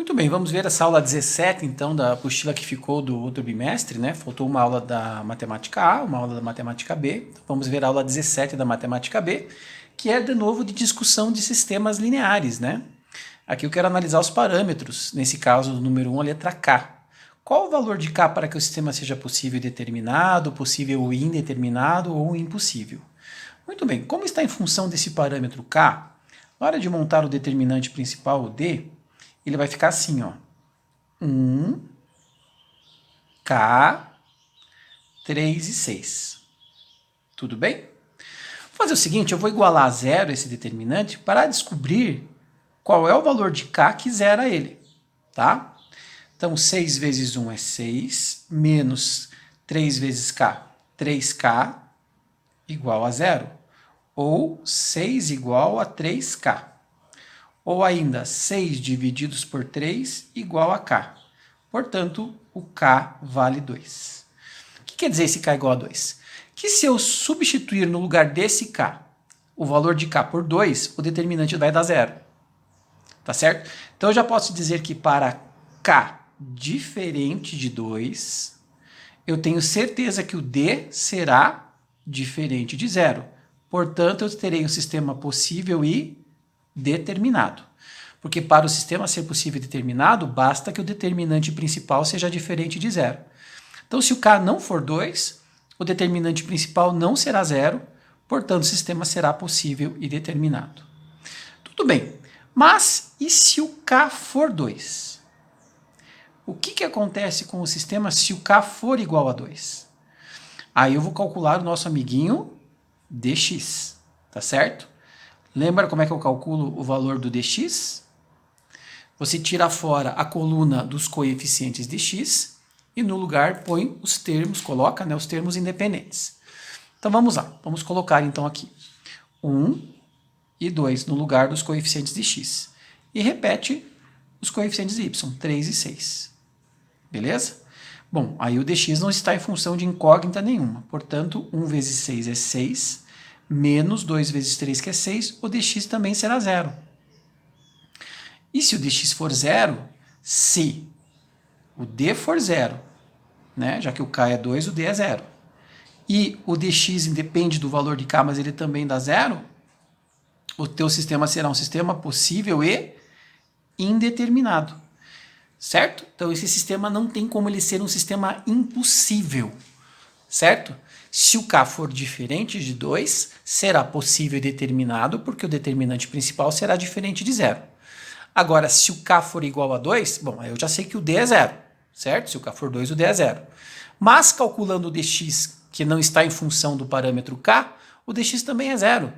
Muito bem, vamos ver essa aula 17, então, da apostila que ficou do outro bimestre, né? Faltou uma aula da matemática A, uma aula da matemática B. Então, vamos ver a aula 17 da matemática B, que é, de novo, de discussão de sistemas lineares, né? Aqui eu quero analisar os parâmetros, nesse caso, do número 1, a letra K. Qual o valor de K para que o sistema seja possível e determinado, possível e indeterminado ou impossível? Muito bem, como está em função desse parâmetro K, na hora de montar o determinante principal, o D, ele vai ficar assim, ó. 1, K, 3 e 6. Tudo bem? Vou fazer o seguinte, eu vou igualar a zero esse determinante para descobrir qual é o valor de K que zera ele, tá? Então, 6 vezes 1 é 6, menos 3 vezes K, 3K, igual a zero. Ou 6 igual a 3K. Ou ainda, 6 divididos por 3 igual a K. Portanto, o K vale 2. O que quer dizer esse K igual a 2? Que se eu substituir no lugar desse K o valor de K por 2, o determinante vai dar zero. Tá certo? Então, eu já posso dizer que para K diferente de 2, eu tenho certeza que o D será diferente de zero. Portanto, eu terei um sistema possível e determinado. Porque para o sistema ser possível e determinado, basta que o determinante principal seja diferente de zero. Então, se o K não for 2, o determinante principal não será zero, portanto, o sistema será possível e determinado. Tudo bem, mas e se o K for 2? O que acontece com o sistema se o K for igual a 2? Aí eu vou calcular o nosso amiguinho dx, tá certo? Lembra como é que eu calculo o valor do dx? Você tira fora a coluna dos coeficientes de x e no lugar põe os termos, coloca, né, os termos independentes. Então vamos lá, vamos colocar então aqui 1 e 2 no lugar dos coeficientes de x. E repete os coeficientes de y, 3 e 6. Beleza? Bom, aí o dx não está em função de incógnita nenhuma. Portanto, 1 vezes 6 é 6, menos 2 vezes 3, que é 6, o dx também será zero. E se o dx for zero, se o d for zero, né, já que o k é 2, o d é zero, e o dx independe do valor de k, mas ele também dá zero, o teu sistema será um sistema possível e indeterminado. Certo? Então, esse sistema não tem como ele ser um sistema impossível. Certo? Se o K for diferente de 2, será possível e determinado, porque o determinante principal será diferente de zero. Agora, se o K for igual a 2, bom, aí eu já sei que o D é zero. Certo? Se o K for 2, o D é zero. Mas, calculando o dx, que não está em função do parâmetro K, o dx também é zero.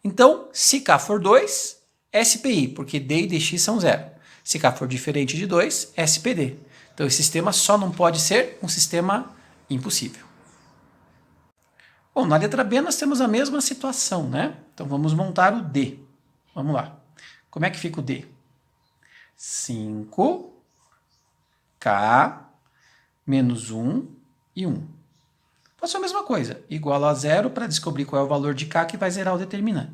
Então, se K for 2, SPI, porque D e dx são zero. Se K for diferente de 2, SPD. Então, esse sistema só não pode ser um sistema impossível. Bom, na letra B nós temos a mesma situação, né? Então, vamos montar o D. Vamos lá. Como é que fica o D? 5, K, menos 1 e 1. Faço a mesma coisa, igual a zero para descobrir qual é o valor de K que vai zerar o determinante.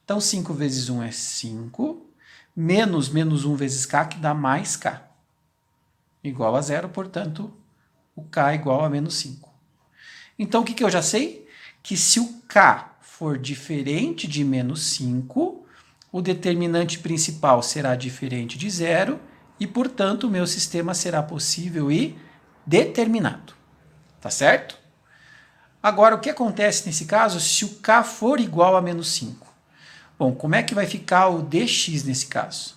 Então, 5 vezes 1 é 5, menos 1 vezes K, que dá mais K. Igual a zero, portanto, o K é igual a menos 5. Então, o que eu já sei? Que se o K for diferente de menos 5, o determinante principal será diferente de zero e, portanto, o meu sistema será possível e determinado. Tá certo? Agora, o que acontece nesse caso se o K for igual a menos 5? Bom, como é que vai ficar o dx nesse caso?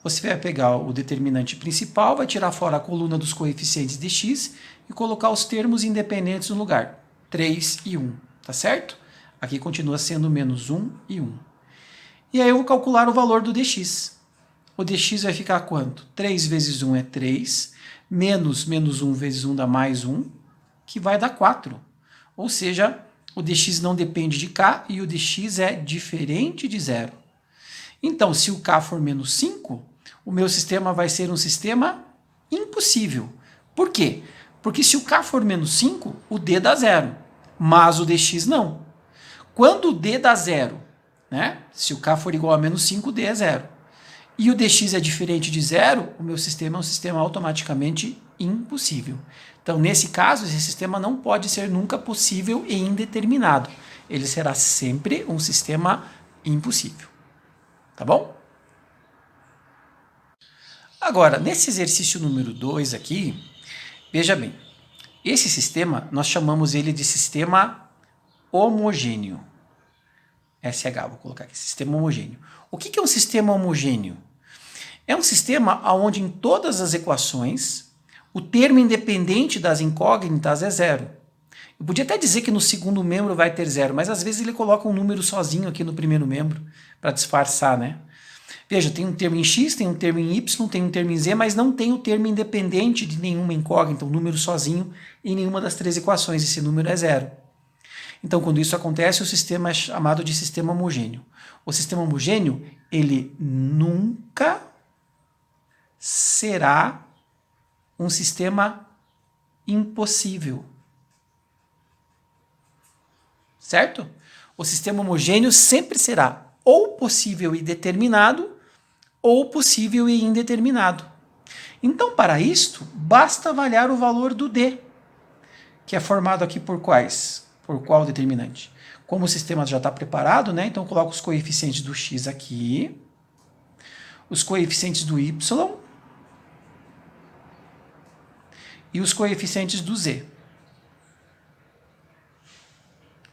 Você vai pegar o determinante principal, vai tirar fora a coluna dos coeficientes de x e colocar os termos independentes no lugar, 3 e 1, tá certo? Aqui continua sendo menos 1 e 1. E aí eu vou calcular o valor do dx. O dx vai ficar quanto? 3 vezes 1 é 3, menos 1 vezes 1 dá mais 1, que vai dar 4. Ou seja, o dx não depende de k e o dx é diferente de zero. Então, se o k for menos 5, o meu sistema vai ser um sistema impossível. Por quê? Porque se o k for menos 5, o d dá zero, mas o dx não. Quando o d dá zero, né? Se o k for igual a menos 5, o d é zero. e o dx é diferente de zero, o meu sistema é um sistema automaticamente impossível. Então, nesse caso, esse sistema não pode ser nunca possível e indeterminado. Ele será sempre um sistema impossível. Tá bom? Agora, nesse exercício número 2 aqui, veja bem, esse sistema, nós chamamos ele de sistema homogêneo. SH, vou colocar aqui, sistema homogêneo. O que é um sistema homogêneo? É um sistema onde em todas as equações o termo independente das incógnitas é zero. Eu podia até dizer que no segundo membro vai ter zero, mas às vezes ele coloca um número sozinho aqui no primeiro membro para disfarçar, né? Veja, tem um termo em x, tem um termo em y, tem um termo em z, mas não tem o termo independente de nenhuma incógnita, um número sozinho em nenhuma das três equações. Esse número é zero. Então, quando isso acontece, o sistema é chamado de sistema homogêneo. O sistema homogêneo, ele nunca será um sistema impossível. Certo? O sistema homogêneo sempre será ou possível e determinado ou possível e indeterminado. Então, para isto, basta avaliar o valor do D, que é formado aqui por quais? Por qual determinante? Como o sistema já está preparado, né? Então, eu coloco os coeficientes do x aqui, os coeficientes do y e os coeficientes do z.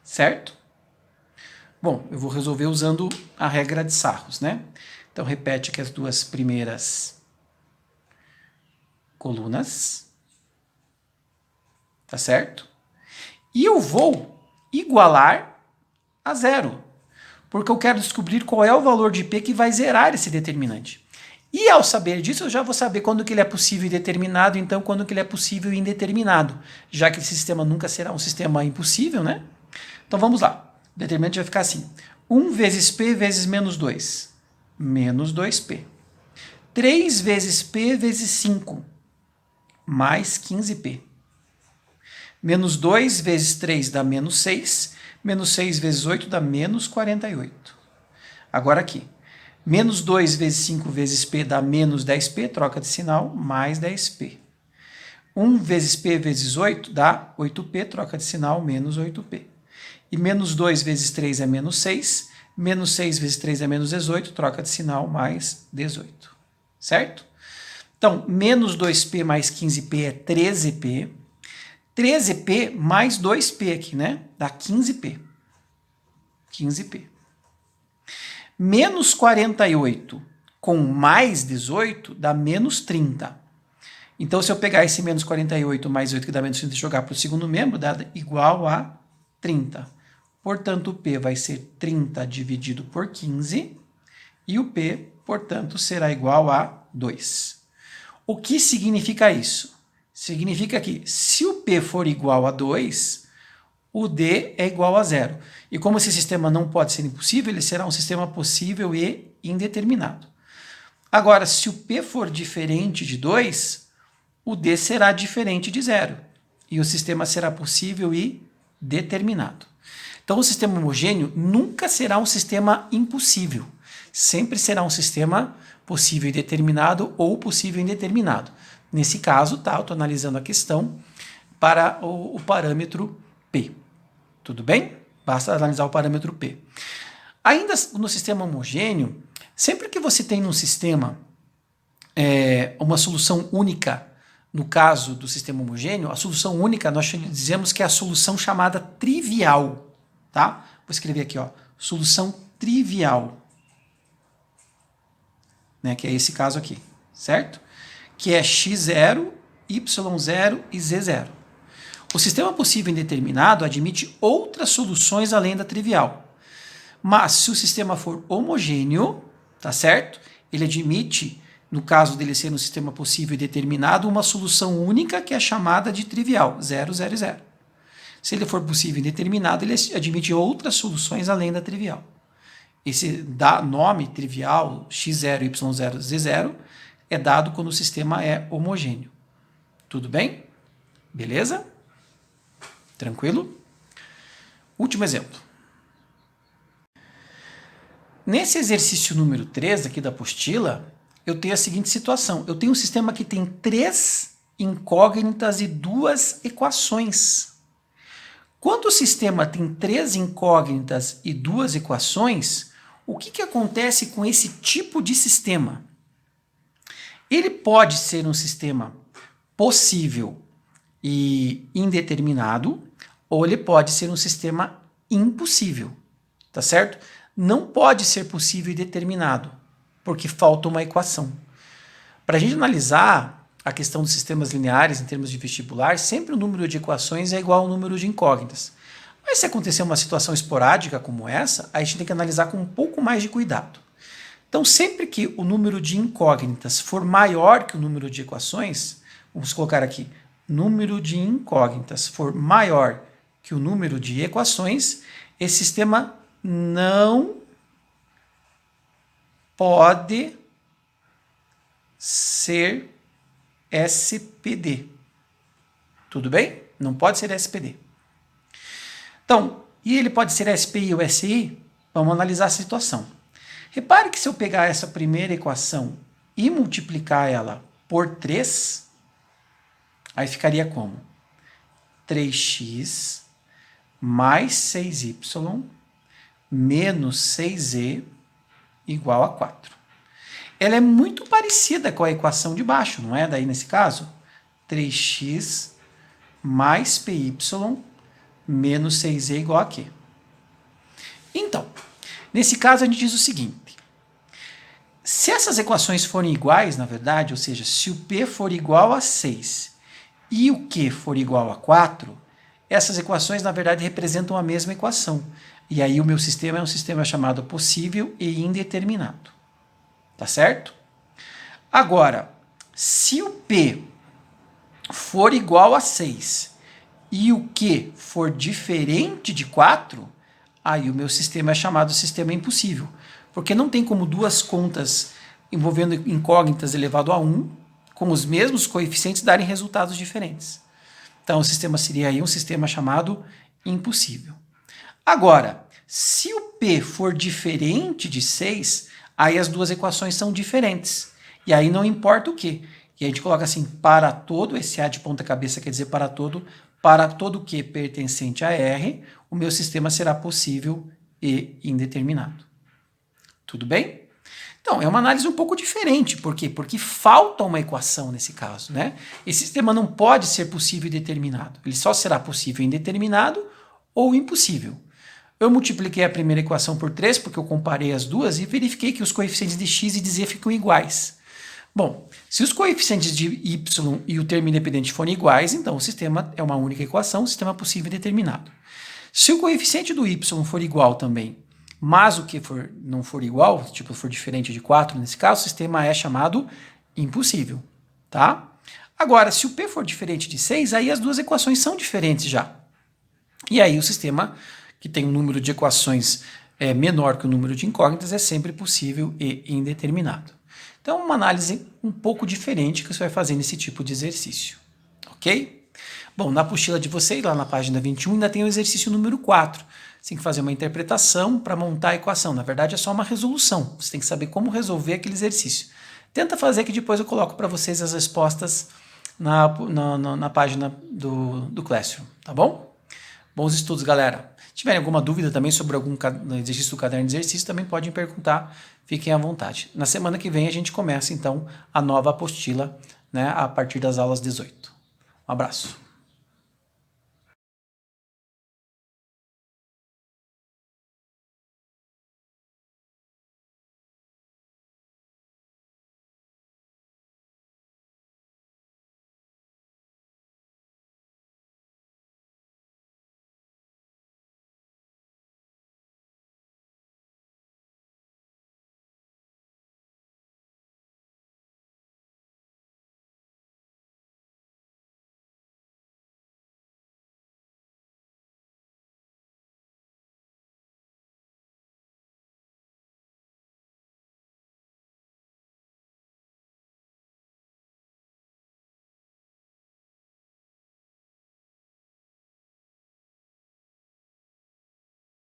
Certo? Bom, eu vou resolver usando a regra de Sarros, né? Então, repete aqui as duas primeiras colunas. Tá certo? E eu vou igualar a zero, porque eu quero descobrir qual é o valor de P que vai zerar esse determinante. E ao saber disso, eu já vou saber quando que ele é possível e determinado, então quando que ele é possível e indeterminado, já que esse sistema nunca será um sistema impossível, né? Então vamos lá. O determinante vai ficar assim. 1 vezes P vezes menos 2. Menos 2P. 3 vezes P vezes 5. Mais 15P. Menos 2 vezes 3 dá menos 6. Menos 6 vezes 8 dá menos 48. Agora aqui. Menos 2 vezes 5 vezes P dá menos 10P. Troca de sinal. Mais 10P. 1 vezes P vezes 8 dá 8P. Troca de sinal. Menos 8P. E menos 2 vezes 3 é menos 6. Menos 6 vezes 3 é menos 18. Troca de sinal. Mais 18. Certo? Então, menos 2P mais 15P é 13P. 13P mais 2P aqui, né? Dá 15P. 15P. Menos 48 com mais 18 dá menos 30. Então, se eu pegar esse menos 48 mais 8 que dá menos 30 e jogar para o segundo membro, dá igual a 30. Portanto, o P vai ser 30 dividido por 15 e o P, portanto, será igual a 2. O que significa isso? Significa que se o P for igual a 2, o D é igual a 0. E como esse sistema não pode ser impossível, ele será um sistema possível e indeterminado. Agora, se o P for diferente de 2, o D será diferente de 0. E o sistema será possível e determinado. Então, o sistema homogêneo nunca será um sistema impossível. Sempre será um sistema possível e determinado ou possível e indeterminado. Nesse caso, tá, eu estou analisando a questão para o parâmetro P. Tudo bem? Basta analisar o parâmetro P. Ainda no sistema homogêneo, sempre que você tem num sistema uma solução única, no caso do sistema homogêneo, a solução única nós dizemos que é a solução chamada trivial. Tá? Vou escrever aqui, ó, solução trivial. Né, que é esse caso aqui, certo? Que é x0, y0 e z0. O sistema possível indeterminado admite outras soluções além da trivial. Mas se o sistema for homogêneo, tá certo? Ele admite, no caso dele ser um sistema possível e determinado, uma solução única que é chamada de trivial, 0, 0 e 0. Se ele for possível e indeterminado, ele admite outras soluções além da trivial. Esse nome trivial, x0, y0, z0, é dado quando o sistema é homogêneo. Tudo bem? Beleza? Tranquilo? Último exemplo. Nesse exercício número 3 aqui da apostila, eu tenho a seguinte situação. Eu tenho um sistema que tem 3 incógnitas e 2 equações. Quando o sistema tem 3 incógnitas e 2 equações, o que acontece com esse tipo de sistema? Ele pode ser um sistema possível e indeterminado, ou ele pode ser um sistema impossível, tá certo? Não pode ser possível e determinado, porque falta uma equação. Para a gente analisar a questão dos sistemas lineares em termos de vestibular, sempre o número de equações é igual ao número de incógnitas. Mas se acontecer uma situação esporádica como essa, a gente tem que analisar com um pouco mais de cuidado. Então, sempre que o número de incógnitas for maior que o número de equações, vamos colocar aqui, número de incógnitas for maior que o número de equações, esse sistema não pode ser SPD. Tudo bem? Não pode ser SPD. Então, e ele pode ser SPI ou SI? Vamos analisar a situação. Repare que se eu pegar essa primeira equação e multiplicar ela por 3, aí ficaria como? 3x mais 6y menos 6z igual a 4. Ela é muito parecida com a equação de baixo, não é? Daí, nesse caso, 3x mais py menos 6z igual a quê? Então, nesse caso, a gente diz o seguinte. Se essas equações forem iguais, na verdade, ou seja, se o p for igual a 6 e o q for igual a 4, essas equações, na verdade, representam a mesma equação. E aí o meu sistema é um sistema chamado possível e indeterminado. Tá certo? Agora, se o p for igual a 6 e o q for diferente de 4, aí o meu sistema é chamado sistema impossível. Porque não tem como duas contas envolvendo incógnitas elevado a 1, com os mesmos coeficientes, darem resultados diferentes. Então, o sistema seria aí um sistema chamado impossível. Agora, se o p for diferente de 6, aí as duas equações são diferentes. E aí não importa o quê. E a gente coloca assim, para todo, esse A de ponta cabeça quer dizer para todo Q pertencente a R, o meu sistema será possível e indeterminado. Tudo bem? Então, é uma análise um pouco diferente. Por quê? Porque falta uma equação nesse caso, né? Esse sistema não pode ser possível e determinado. Ele só será possível e indeterminado ou impossível. Eu multipliquei a primeira equação por 3, porque eu comparei as duas e verifiquei que os coeficientes de x e de z ficam iguais. Bom, se os coeficientes de y e o termo independente forem iguais, então o sistema é uma única equação, o sistema possível e determinado. Se o coeficiente do y for igual também, mas o que não for igual, tipo for diferente de 4, nesse caso, o sistema é chamado impossível, tá? Agora, se o p for diferente de 6, aí as duas equações são diferentes já. E aí o sistema que tem um número de equações menor que o número de incógnitas é sempre possível e indeterminado. Então, uma análise um pouco diferente que você vai fazer nesse tipo de exercício, ok? Bom, na apostila de vocês, lá na página 21, ainda tem o exercício número 4. Você tem que fazer uma interpretação para montar a equação. Na verdade, é só uma resolução. Você tem que saber como resolver aquele exercício. Tenta fazer que depois eu coloco para vocês as respostas na página do Classroom, tá bom? Bons estudos, galera. Se tiverem alguma dúvida também sobre algum exercício do caderno de exercício, também podem perguntar, fiquem à vontade. Na semana que vem a gente começa, então, a nova apostila, né, a partir das aulas 18. Um abraço.